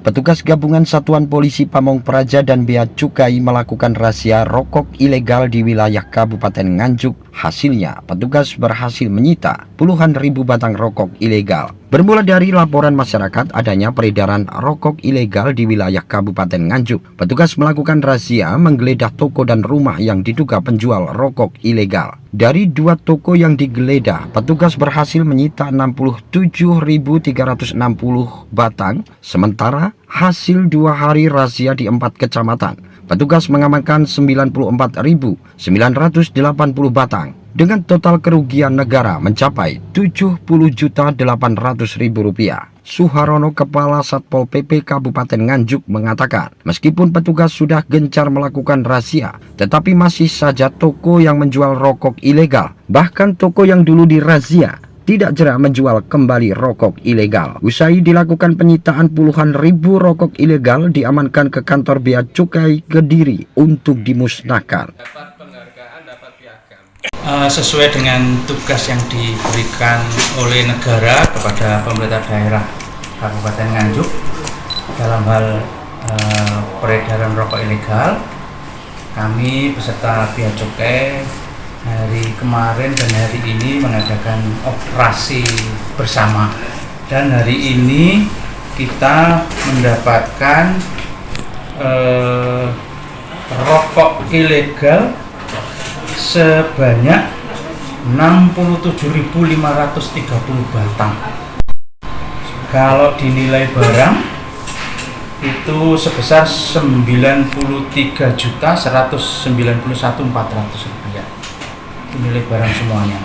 Petugas gabungan Satuan Polisi Pamong Praja dan Bea Cukai melakukan razia rokok ilegal di wilayah Kabupaten Nganjuk. Hasilnya, petugas berhasil menyita puluhan ribu batang rokok ilegal. Bermula dari laporan masyarakat adanya peredaran rokok ilegal di wilayah Kabupaten Nganjuk, petugas melakukan razia menggeledah toko dan rumah yang diduga penjual rokok ilegal. Dari 2 toko yang digeledah, petugas berhasil menyita 67.360 batang, sementara hasil 2 hari razia di 4 kecamatan, petugas mengamankan 94.980 batang dengan total kerugian negara mencapai Rp70.800.000. Suharono, Kepala Satpol PP Kabupaten Nganjuk mengatakan, meskipun petugas sudah gencar melakukan razia, tetapi masih saja toko yang menjual rokok ilegal. Bahkan toko yang dulu dirazia tidak jera menjual kembali rokok ilegal. Usai dilakukan penyitaan, puluhan ribu rokok ilegal diamankan ke kantor Bea Cukai Kediri untuk dimusnahkan. Dapat penghargaan, dapat piagam. Sesuai dengan tugas yang diberikan oleh negara kepada pemerintah daerah Kabupaten Nganjuk dalam hal peredaran rokok ilegal, kami beserta Bea Cukai hari kemarin dan hari ini mengadakan operasi bersama, dan hari ini kita mendapatkan rokok ilegal sebanyak 67.530 batang. Kalau dinilai barang itu sebesar Rp93.191.400 nilai barang semuanya.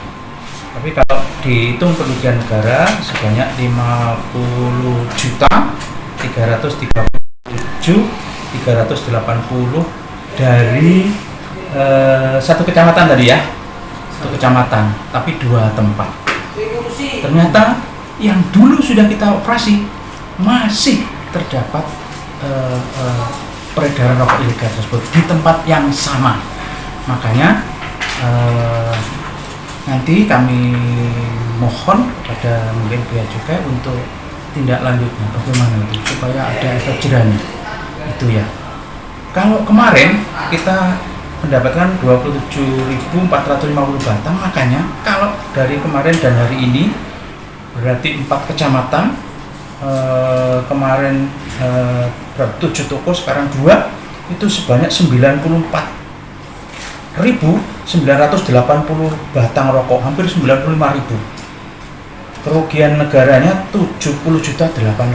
Tapi kalau dihitung kerugian negara sebanyak 50.337.380 dari 1 kecamatan tadi ya, 1 kecamatan, tapi 2 tempat. Ternyata yang dulu sudah kita operasi masih terdapat peredaran rokok ilegal tersebut di tempat yang sama. Makanya nanti kami mohon kepada mungkin Bea Cukai untuk tindak lanjutnya bagaimana itu supaya ada efek jerahnya itu ya. Kalau kemarin kita mendapatkan 27.450 batang, makanya kalau dari kemarin dan hari ini berarti 4 kecamatan, kemarin 7 toko, sekarang 2, itu sebanyak 94.980 batang rokok, hampir 95.000. Kerugian negaranya 70.815.80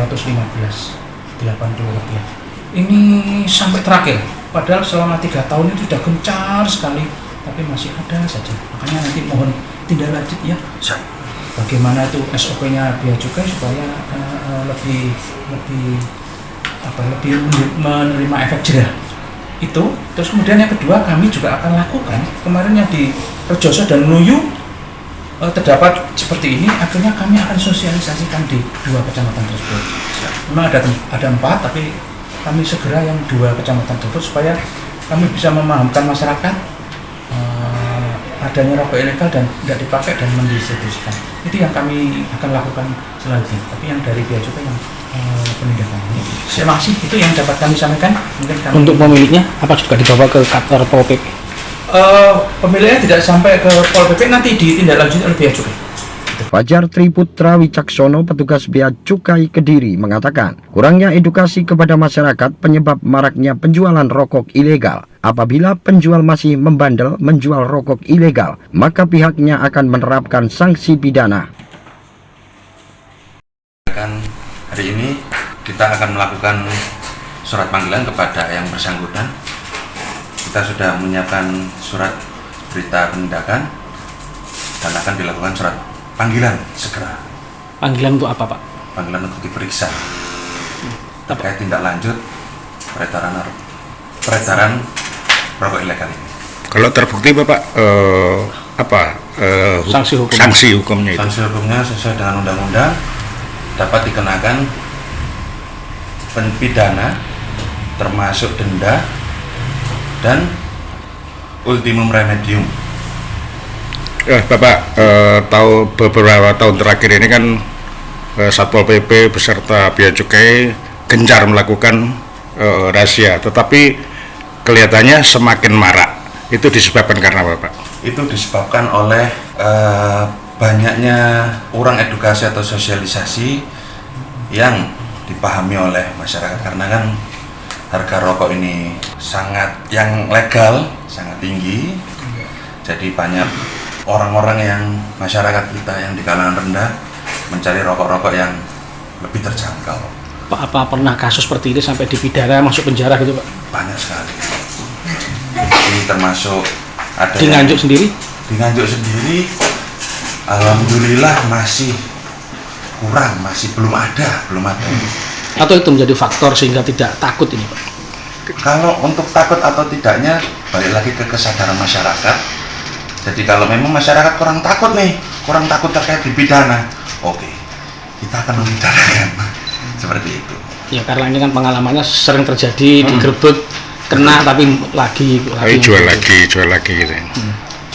rupiah. Ini sampai terakhir, padahal selama 3 tahun itu sudah gencar sekali, tapi masih ada saja. Makanya nanti mohon tindak lanjut ya. Bagaimana itu SOP-nya Bea Cukai supaya lebih menerima efek jerah itu. Terus kemudian yang kedua, kami juga akan lakukan kemarin yang di Rejoso dan Nuyu terdapat seperti ini, akhirnya kami akan sosialisasikan di 2 kecamatan tersebut. Memang ada 4, tapi kami segera yang 2 kecamatan tersebut supaya kami bisa memahamkan masyarakat adanya rokok ilegal dan tidak dipakai dan mendistribusikan. Itu yang kami akan lakukan selanjutnya. Tapi yang dari Bea Cukai yang penindakan. Terima kasih, itu yang dapat kami sampaikan. Mungkin kami untuk pemiliknya apa juga dibawa ke kantor Pol PP? Pemiliknya tidak sampai ke Pol PP, nanti ditindaklanjuti oleh Bea Cukai. Fajar Triputra Wicaksono, petugas Bea Cukai Kediri mengatakan, kurangnya edukasi kepada masyarakat penyebab maraknya penjualan rokok ilegal. Apabila penjual masih membandel menjual rokok ilegal, maka pihaknya akan menerapkan sanksi pidana. Hari ini kita akan melakukan surat panggilan kepada yang bersangkutan. Kita sudah menyiapkan surat berita penindakan dan akan dilakukan surat panggilan segera. Panggilan untuk apa, Pak? Panggilan untuk diperiksa terkait tindak lanjut peredaran rokok ilegal ini. Kalau terbukti Bapak sanksi hukumnya itu? Sanksi hukumnya sesuai dengan undang-undang dapat dikenakan pidana termasuk denda dan ultimum remedium. Bapak tahu beberapa tahun terakhir ini kan Satpol PP beserta Bea Cukai gencar melakukan razia, tetapi kelihatannya semakin marak. Itu disebabkan karena apa, Pak? Itu disebabkan oleh banyaknya kurang edukasi atau sosialisasi yang dipahami oleh masyarakat, karena kan harga rokok ini yang legal sangat tinggi. Jadi banyak orang-orang yang masyarakat kita yang di kalangan rendah mencari rokok-rokok yang lebih terjangkau. Pak, apa pernah kasus seperti ini sampai dipidana masuk penjara gitu, Pak? Banyak sekali. Ini termasuk ada Di Nganjuk sendiri? Di Nganjuk sendiri, alhamdulillah masih kurang, belum ada. Atau itu menjadi faktor sehingga tidak takut ini, Pak? Kalau untuk takut atau tidaknya, balik lagi ke kesadaran masyarakat. Jadi kalau memang masyarakat kurang takut terkait dipidana, oke, kita akan memidanakan. Seperti itu. Ya karena ini kan pengalamannya sering terjadi, digerebek, kena tapi lagi jual lagi gitu.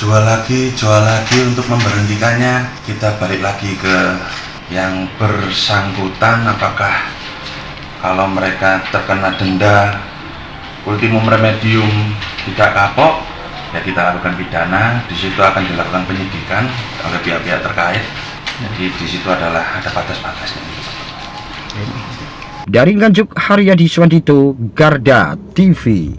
Jual lagi untuk memberhentikannya, kita balik lagi ke yang bersangkutan. Apakah kalau mereka terkena denda ultimum remedium tidak kapok, ya kita lakukan pidana. Di situ akan dilakukan penyidikan oleh pihak-pihak terkait. Jadi di situ ada batas-batasnya. Dari Nganjuk, Haryadi Swandito, Garda TV.